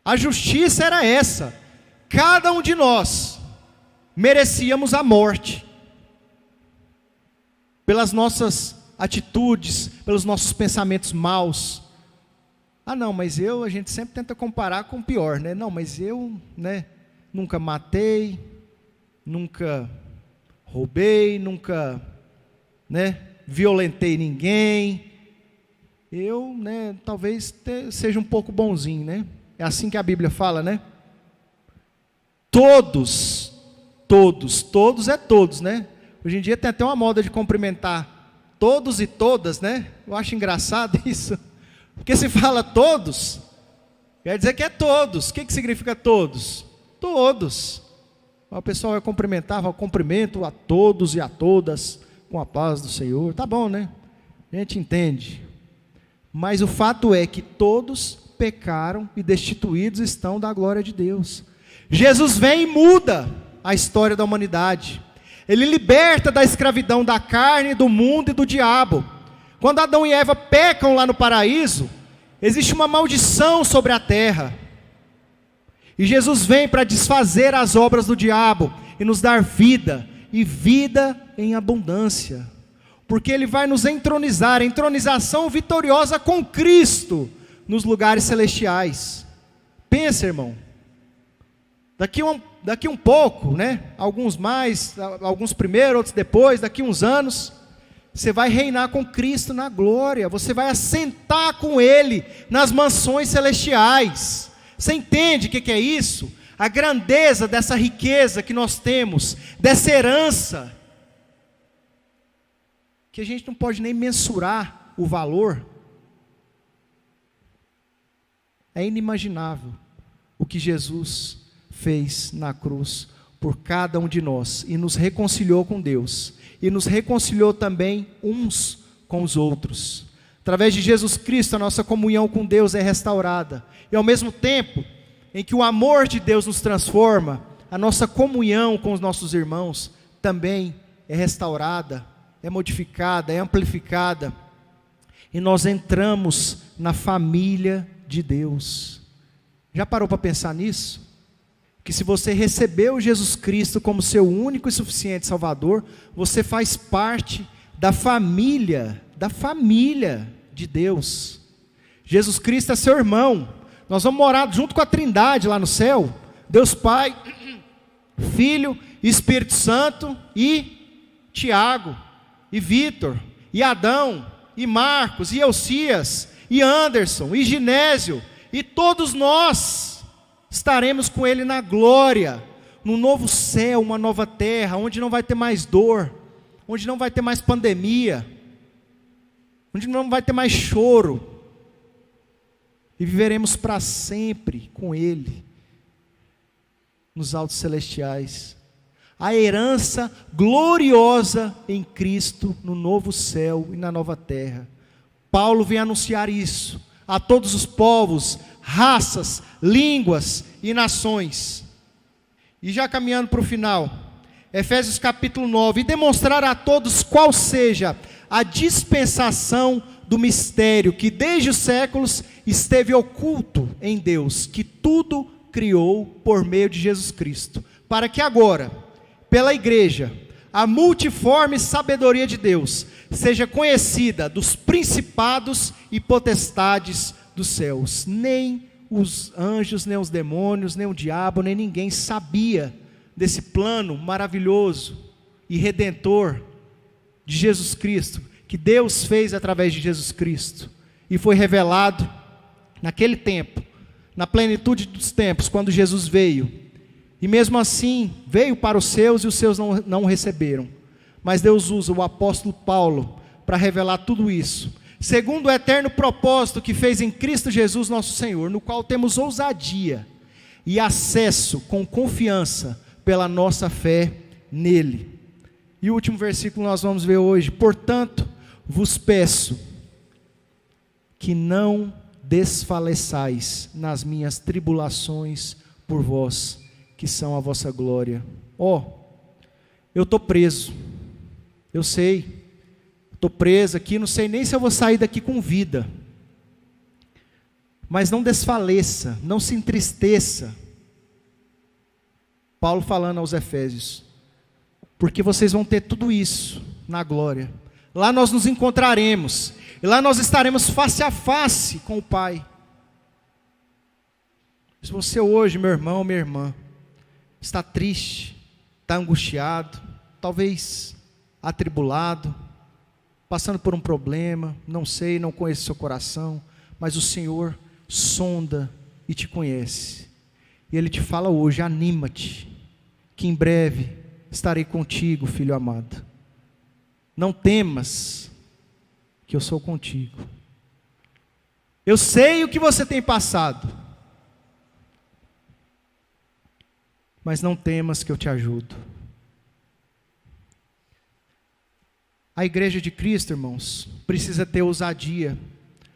A justiça era essa, cada um de nós merecíamos a morte, pelas nossas atitudes, pelos nossos pensamentos maus. Ah não, mas a gente sempre tenta comparar com o pior, né? Não, mas eu, né, nunca matei, nunca roubei, nunca, né, violentei ninguém. Eu, né, talvez seja um pouco bonzinho, né? É assim que a Bíblia fala, né? Todos é todos, né? Hoje em dia tem até uma moda de cumprimentar todos e todas, né? Eu acho engraçado isso. Porque se fala todos, quer dizer que é todos. O que significa todos? Todos. O pessoal vai cumprimentar, vai cumprimento a todos e a todas, com a paz do Senhor. Tá bom, né? A gente entende. Mas o fato é que todos pecaram e destituídos estão da glória de Deus. Jesus vem e muda a história da humanidade. Ele liberta da escravidão da carne, do mundo e do diabo. Quando Adão e Eva pecam lá no paraíso, existe uma maldição sobre a terra. E Jesus vem para desfazer as obras do diabo e nos dar vida, e vida em abundância. Porque Ele vai nos entronizar, entronização vitoriosa com Cristo, nos lugares celestiais. Pensa, irmão, daqui um pouco, né? Alguns mais, alguns primeiro, outros depois, daqui uns anos, você vai reinar com Cristo na glória, você vai assentar com Ele nas mansões celestiais. Você entende o que é isso? A grandeza dessa riqueza que nós temos, dessa herança, que a gente não pode nem mensurar o valor. É inimaginável o que Jesus fez na cruz por cada um de nós, e nos reconciliou com Deus, e nos reconciliou também uns com os outros. Através de Jesus Cristo, a nossa comunhão com Deus é restaurada, e ao mesmo tempo em que o amor de Deus nos transforma, a nossa comunhão com os nossos irmãos também é restaurada, é modificada, é amplificada, e nós entramos na família de Deus. Já parou para pensar nisso? Que se você recebeu Jesus Cristo como seu único e suficiente Salvador, você faz parte da família de Deus. Jesus Cristo é seu irmão. Nós vamos morar junto com a Trindade lá no céu. Deus Pai, Filho, Espírito Santo e Tiago, e Vitor, e Adão, e Marcos, e Elcias, e Anderson, e Ginésio, e todos nós estaremos com Ele na glória, num novo céu, uma nova terra, onde não vai ter mais dor, onde não vai ter mais pandemia, onde não vai ter mais choro, e viveremos para sempre com Ele, nos altos celestiais, a herança gloriosa em Cristo, no novo céu e na nova terra. Paulo vem anunciar isso a todos os povos, raças, línguas e nações. E já caminhando para o final, Efésios capítulo 9, e demonstrar a todos qual seja a dispensação do mistério que desde os séculos esteve oculto em Deus, que tudo criou por meio de Jesus Cristo, para que agora, pela igreja, a multiforme sabedoria de Deus seja conhecida dos principados e potestades dos céus. Nem os anjos, nem os demônios, nem o diabo, nem ninguém sabia desse plano maravilhoso e redentor de Jesus Cristo, que Deus fez através de Jesus Cristo, e foi revelado naquele tempo, na plenitude dos tempos, quando Jesus veio, e mesmo assim, veio para os seus, e os seus não o receberam, mas Deus usa o apóstolo Paulo, para revelar tudo isso, segundo o eterno propósito que fez em Cristo Jesus nosso Senhor, no qual temos ousadia, e acesso com confiança, pela nossa fé nele. E o último versículo nós vamos ver hoje: portanto, vos peço, que não desfaleçais nas minhas tribulações por vós, que são a vossa glória. Eu estou preso, eu sei, estou preso aqui, não sei nem se eu vou sair daqui com vida, mas não desfaleça, não se entristeça. Paulo falando aos Efésios, porque vocês vão ter tudo isso na glória. Lá nós nos encontraremos, e lá nós estaremos face a face com o Pai. Se você hoje, meu irmão, minha irmã, está triste, está angustiado, talvez atribulado, passando por um problema, não sei, não conheço seu coração, mas o Senhor sonda e te conhece, e Ele te fala hoje: anima-te, que em breve estarei contigo, filho amado. Não temas, que eu sou contigo. Eu sei o que você tem passado, mas não temas, que eu te ajudo. A igreja de Cristo, irmãos, precisa ter ousadia,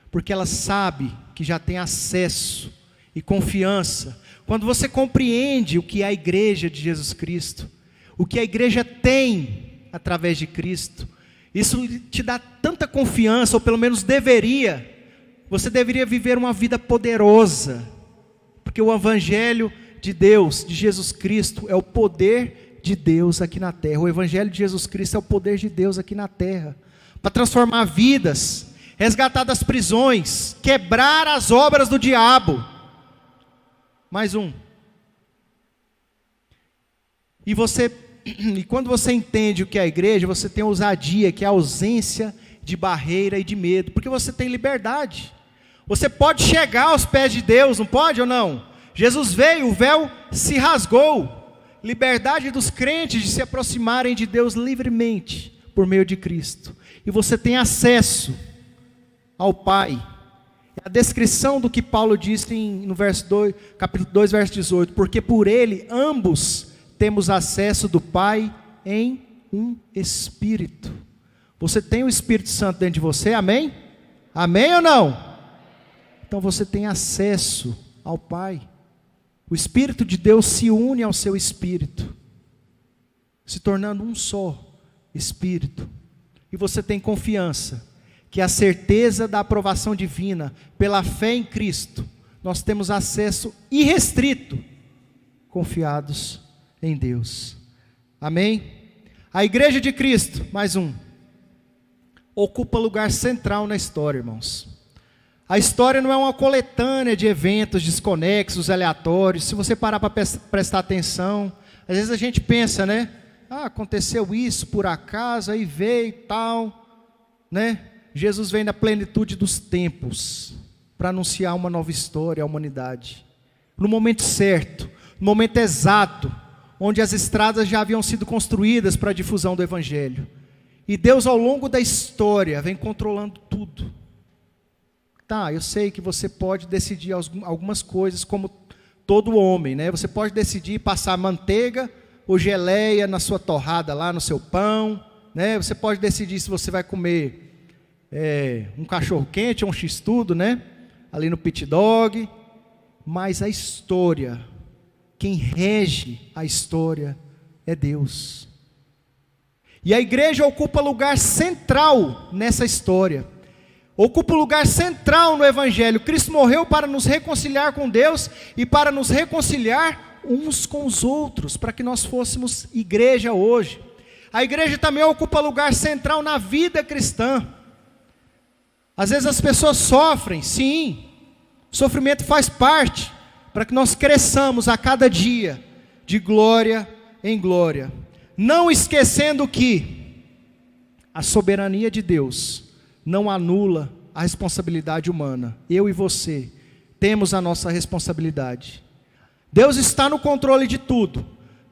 porque ela sabe que já tem acesso e confiança. Quando você compreende o que é a igreja de Jesus Cristo, o que a igreja tem através de Cristo, isso te dá tanta confiança, ou pelo menos você deveria viver uma vida poderosa, porque o evangelho de Deus, de Jesus Cristo, é o poder de Deus aqui na terra. O evangelho de Jesus Cristo é o poder de Deus aqui na terra, para transformar vidas, resgatar das prisões, quebrar as obras do diabo. Mais um. E quando você entende o que é a igreja, você tem ousadia, que é a ausência de barreira e de medo, porque você tem liberdade. Você pode chegar aos pés de Deus, não pode ou não? Jesus veio, o véu se rasgou. Liberdade dos crentes de se aproximarem de Deus livremente, por meio de Cristo. E você tem acesso ao Pai. A descrição do que Paulo disse no capítulo 2, verso 18: porque por ele ambos temos acesso do Pai em um Espírito. Você tem o Espírito Santo dentro de você, amém? Amém ou não? Então você tem acesso ao Pai. O Espírito de Deus se une ao seu Espírito, se tornando um só Espírito. E você tem confiança, que é a certeza da aprovação divina, pela fé em Cristo, nós temos acesso irrestrito, confiados em Deus. Amém? A igreja de Cristo, mais um, ocupa lugar central na história, irmãos. A história não é uma coletânea de eventos desconexos, aleatórios. Se você parar para prestar atenção, às vezes a gente pensa, né? Aconteceu isso por acaso, aí veio e tal, né? Jesus vem na plenitude dos tempos, para anunciar uma nova história à humanidade. No momento certo, no momento exato, onde as estradas já haviam sido construídas para a difusão do Evangelho. E Deus, ao longo da história, vem controlando tudo. Eu sei que você pode decidir algumas coisas, como todo homem, né? Você pode decidir passar manteiga ou geleia na sua torrada lá, no seu pão, né? Você pode decidir se você vai comer um cachorro quente ou um x-tudo, né? Ali no pit dog. Mas a história, quem rege a história é Deus. E a igreja ocupa lugar central nessa história. Ocupa o lugar central no Evangelho. Cristo morreu para nos reconciliar com Deus e para nos reconciliar uns com os outros, para que nós fôssemos igreja hoje. A igreja também ocupa lugar central na vida cristã. Às vezes as pessoas sofrem, sim, o sofrimento faz parte, para que nós cresçamos a cada dia, de glória em glória. Não esquecendo que a soberania de Deus não anula a responsabilidade humana. Eu e você temos a nossa responsabilidade. Deus está no controle de tudo,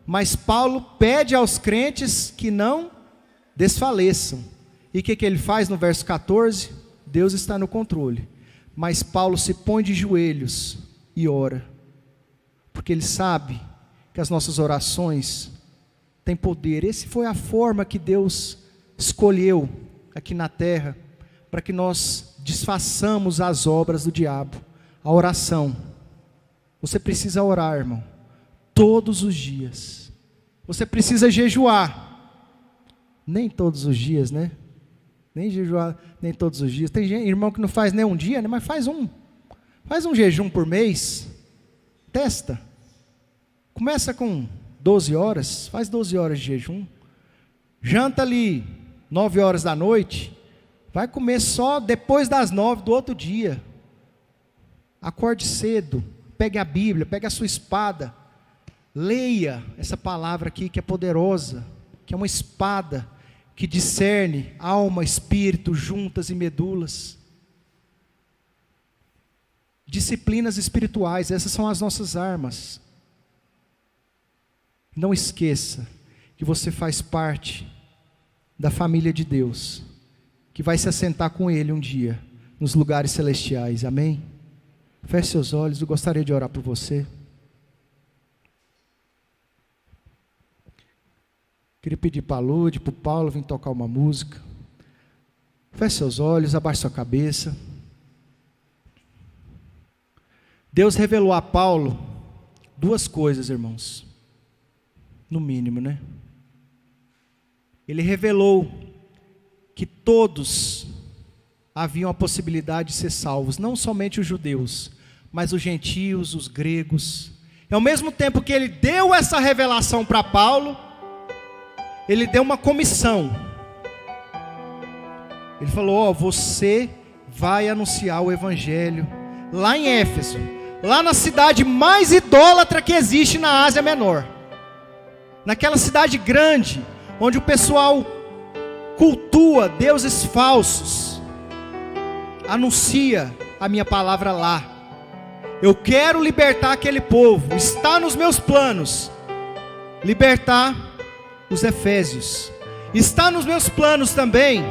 mas Paulo pede aos crentes que não desfaleçam. E o que ele faz no verso 14? Deus está no controle, mas Paulo se põe de joelhos e ora, porque ele sabe que as nossas orações têm poder. Essa foi a forma que Deus escolheu aqui na terra, para que nós desfaçamos as obras do diabo, a oração. Você precisa orar, irmão, todos os dias. Você precisa jejuar, nem todos os dias, né? Nem jejuar, nem todos os dias. Tem gente, irmão, que não faz nem um dia, né? Mas faz um jejum por mês. Testa. Começa com 12 horas, faz 12 horas de jejum. Janta ali 9 horas da noite, vai comer só depois das 9 do outro dia. Acorde cedo, pegue a Bíblia, pegue a sua espada, leia essa palavra aqui que é poderosa, que é uma espada que discerne alma, espírito, juntas e medulas. Disciplinas espirituais, essas são as nossas armas. Não esqueça que você faz parte da família de Deus, que vai se assentar com Ele um dia, nos lugares celestiais, amém? Feche seus olhos, eu gostaria de orar por você. Queria pedir para a Lúdia, para o Paulo, vir tocar uma música. Feche seus olhos, abaixe sua cabeça. Deus revelou a Paulo duas coisas, irmãos, no mínimo, né? Ele revelou que todos haviam a possibilidade de ser salvos, não somente os judeus, mas os gentios, os gregos. E ao mesmo tempo que ele deu essa revelação para Paulo, ele deu uma comissão. Ele falou: você vai anunciar o evangelho lá em Éfeso, lá na cidade mais idólatra que existe na Ásia Menor, naquela cidade grande, onde o pessoal cultua deuses falsos. Anuncia a minha palavra lá. Eu quero libertar aquele povo. Está nos meus planos libertar os efésios. Está nos meus planos também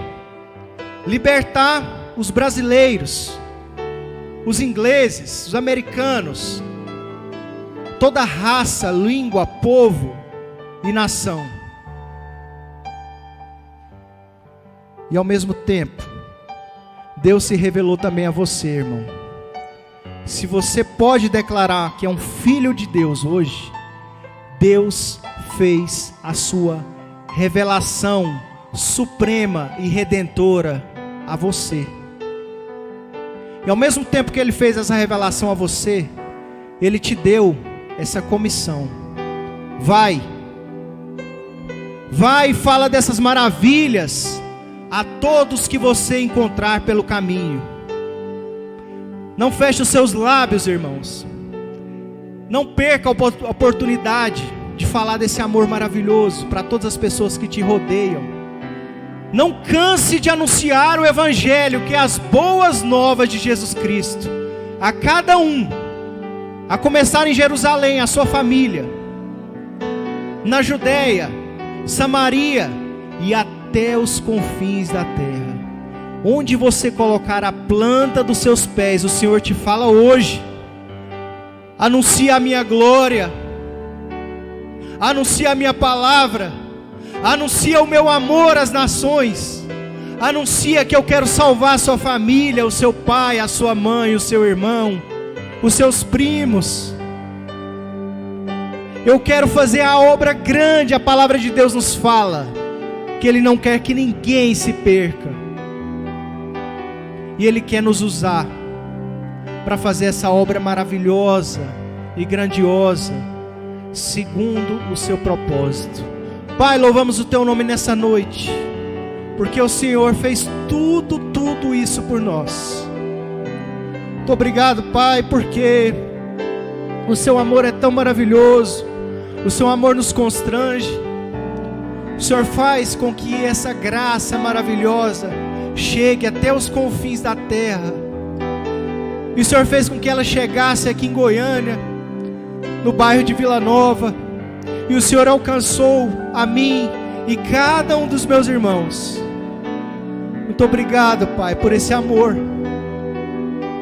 libertar os brasileiros, os ingleses, os americanos, toda raça, língua, povo e nação. E ao mesmo tempo, Deus se revelou também a você, irmão. Se você pode declarar que é um filho de Deus hoje, Deus fez a sua revelação suprema e redentora a você. E ao mesmo tempo que Ele fez essa revelação a você, Ele te deu essa comissão. Vai e fala dessas maravilhas a todos que você encontrar pelo caminho. Não feche os seus lábios, irmãos. Não perca a oportunidade de falar desse amor maravilhoso para todas as pessoas que te rodeiam. Não canse de anunciar o evangelho, que é as boas novas de Jesus Cristo, a cada um, a começar em Jerusalém, a sua família, na Judeia, Samaria e até os confins da terra. Onde você colocar a planta dos seus pés, o Senhor te fala hoje. Anuncia a minha glória, anuncia a minha palavra, anuncia o meu amor às nações, anuncia que eu quero salvar a sua família, o seu pai, a sua mãe, o seu irmão, os seus primos. Eu quero fazer a obra grande. A palavra de Deus nos fala que Ele não quer que ninguém se perca, e Ele quer nos usar para fazer essa obra maravilhosa e grandiosa, segundo o seu propósito. Pai, louvamos o Teu nome nessa noite, porque o Senhor fez tudo isso por nós. Muito obrigado, Pai, porque o Seu amor é tão maravilhoso, O seu amor nos constrange. O Senhor faz com que essa graça maravilhosa chegue até os confins da terra. E o Senhor fez com que ela chegasse aqui em Goiânia, no bairro de Vila Nova. E o Senhor alcançou a mim e cada um dos meus irmãos. Muito obrigado, Pai, por esse amor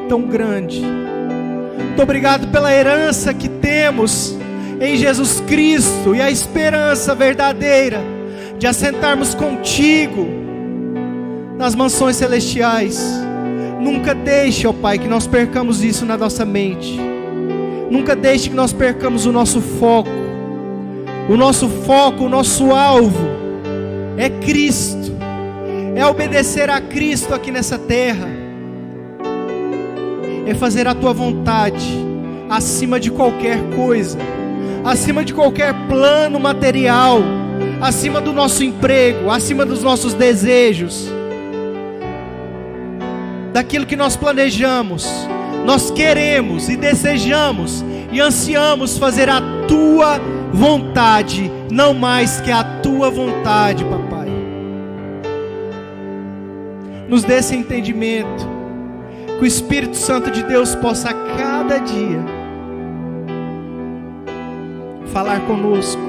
tão grande. Muito obrigado pela herança que temos em Jesus Cristo e a esperança verdadeira de assentarmos contigo nas mansões celestiais. Nunca deixe, ó Pai, que nós percamos isso na nossa mente. Nunca deixe que nós percamos o nosso foco. O nosso foco, o nosso alvo é Cristo. É obedecer a Cristo aqui nessa terra. É fazer a tua vontade acima de qualquer coisa, acima de qualquer plano material, acima do nosso emprego, acima dos nossos desejos, daquilo que nós planejamos. Nós queremos e desejamos e ansiamos fazer a tua vontade, não mais que a tua vontade, papai. Nos dê esse entendimento, que o Espírito Santo de Deus possa a cada dia falar conosco,